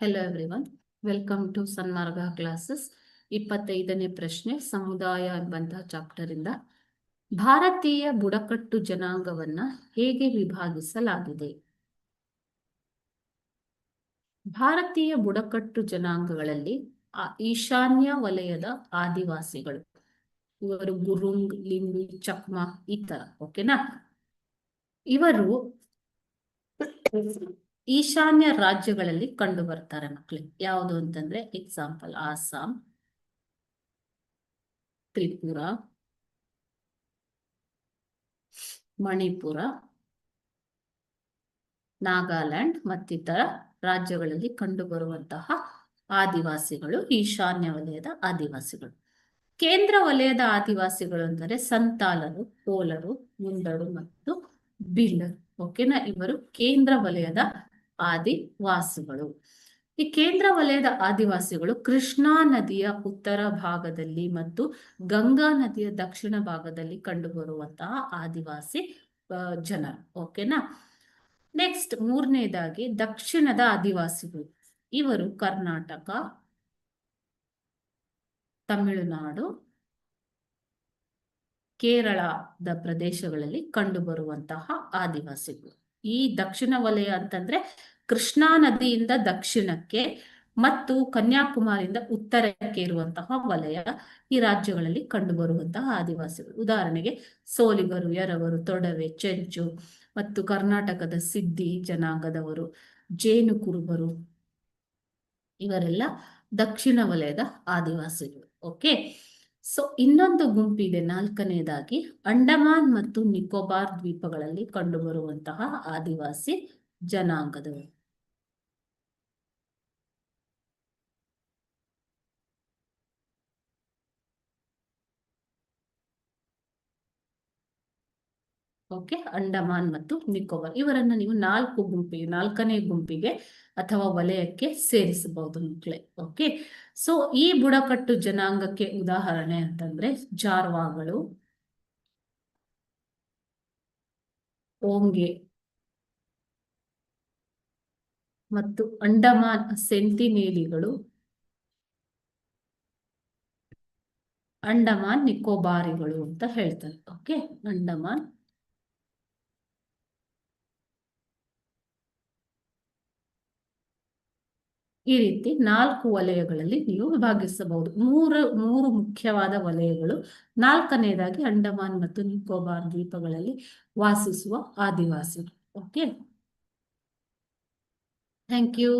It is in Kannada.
Hello everyone, welcome to Sanmarga classes. 25ನೇ ಪ್ರಶ್ನೆ ಸಮುದಾಯ ಎಂಬಂತಹ ಚಾಪ್ಟರ್ ಇಂದ ಭಾರತೀಯ ಬುಡಕಟ್ಟು ಜನಾಂಗವನ್ನ ಹೇಗೆ ವಿಭಾಗಿಸಲಾಗಿದೆ? ಭಾರತೀಯ ಬುಡಕಟ್ಟು ಜನಾಂಗಗಳಲ್ಲಿ ಈಶಾನ್ಯ ವಲಯದ ಆದಿವಾಸಿಗಳು, ಇವರು ಗುರುಂಗ್, ಲಿಂಬಿ, ಚಕ್ಮಾ ಈ ತರ. ಓಕೆನಾ? ಇವರು ಈಶಾನ್ಯ ರಾಜ್ಯಗಳಲ್ಲಿ ಕಂಡು ಬರ್ತಾರೆ ಮಕ್ಕಳಿಗೆ. ಯಾವುದು ಅಂತಂದ್ರೆ ಎಕ್ಸಾಂಪಲ್ ಆಸಾಂ, ತ್ರಿಪುರ, ಮಣಿಪುರ, ನಾಗಾಲ್ಯಾಂಡ್ ಮತ್ತಿತರ ರಾಜ್ಯಗಳಲ್ಲಿ ಕಂಡುಬರುವಂತಹ ಆದಿವಾಸಿಗಳು ಈಶಾನ್ಯ ವಲಯದ ಆದಿವಾಸಿಗಳು. ಕೇಂದ್ರ ವಲಯದ ಆದಿವಾಸಿಗಳು ಅಂದರೆ ಸಂತಾಲರು, ಕೋಲರು, ಮುಂಡರು ಮತ್ತು ಬಿಲ್ಲರು. ಓಕೆನಾ? ಇವರು ಕೇಂದ್ರ ವಲಯದ ಆದಿವಾಸಿಗಳು. ಈ ಕೇಂದ್ರ ವಲಯದ ಆದಿವಾಸಿಗಳು ಕೃಷ್ಣಾ ನದಿಯ ಉತ್ತರ ಭಾಗದಲ್ಲಿ ಮತ್ತು ಗಂಗಾ ನದಿಯ ದಕ್ಷಿಣ ಭಾಗದಲ್ಲಿ ಕಂಡುಬರುವಂತಹ ಆದಿವಾಸಿ ಜನರು. ಓಕೆನಾ? ನೆಕ್ಸ್ಟ್ ಮೂರನೇದಾಗಿ ದಕ್ಷಿಣದ ಆದಿವಾಸಿಗಳು. ಇವರು ಕರ್ನಾಟಕ, ತಮಿಳುನಾಡು, ಕೇರಳದ ಪ್ರದೇಶಗಳಲ್ಲಿ ಕಂಡುಬರುವಂತಹ ಆದಿವಾಸಿಗಳು. ಈ ದಕ್ಷಿಣ ವಲಯ ಅಂತಂದ್ರೆ ಕೃಷ್ಣಾ ನದಿಯಿಂದ ದಕ್ಷಿಣಕ್ಕೆ ಮತ್ತು ಕನ್ಯಾಕುಮಾರಿಯಿಂದ ಉತ್ತರಕ್ಕೆ ಇರುವಂತಹ ವಲಯ. ಈ ರಾಜ್ಯಗಳಲ್ಲಿ ಕಂಡುಬರುವಂತಹ ಆದಿವಾಸಿಗಳು ಉದಾಹರಣೆಗೆ ಸೋಲಿಗರು, ಎರವರು, ತೊಡವೆ, ಚೆಂಚು ಮತ್ತು ಕರ್ನಾಟಕದ ಸಿದ್ದಿ ಜನಾಂಗದವರು, ಜೇನು ಕುರುಬರು, ಇವರೆಲ್ಲ ದಕ್ಷಿಣ ವಲಯದ ಆದಿವಾಸಿಗಳು. ಓಕೆ, ಸೊ ಇನ್ನೊಂದು ಗುಂಪಿದೆ, ನಾಲ್ಕನೇದಾಗಿ ಅಂಡಮಾನ್ ಮತ್ತು ನಿಕೋಬಾರ್ ದ್ವೀಪಗಳಲ್ಲಿ ಕಂಡುಬರುವಂತಹ ಆದಿವಾಸಿ ಜನಾಂಗದವರು. ಓಕೆ, ಅಂಡಮಾನ್ ಮತ್ತು ನಿಕೋಬಾರ್ ಇವರನ್ನ ನೀವು ನಾಲ್ಕನೇ ಗುಂಪಿಗೆ ಅಥವಾ ವಲಯಕ್ಕೆ ಸೇರಿಸಬಹುದು ಮಕ್ಕಳೇ. ಓಕೆ, ಸೊ ಈ ಬುಡಕಟ್ಟು ಜನಾಂಗಕ್ಕೆ ಉದಾಹರಣೆ ಅಂತಂದ್ರೆ ಜಾರ್ವಾಗಳು, ಓಂಗೆ ಮತ್ತು ಅಂಡಮಾನ್ ಸೆಂಟಿನೇಲಿಗಳು, ಅಂಡಮಾನ್ ನಿಕೋಬಾರಿಗಳು ಅಂತ ಹೇಳ್ತಾರೆ. ಓಕೆ, ಅಂಡಮಾನ್ ಈ ರೀತಿ 4 ವಲಯಗಳಲ್ಲಿ ನೀವು ವಿಭಾಗಿಸಬಹುದು. ಮೂರು ಮುಖ್ಯವಾದ ವಲಯಗಳು. ನಾಲ್ಕನೇದಾಗಿ ಅಂಡಮಾನ್ ಮತ್ತು ನಿಕೋಬಾರ್ ದ್ವೀಪಗಳಲ್ಲಿ ವಾಸಿಸುವ ಆದಿವಾಸಿಗಳು. Okay, thank you.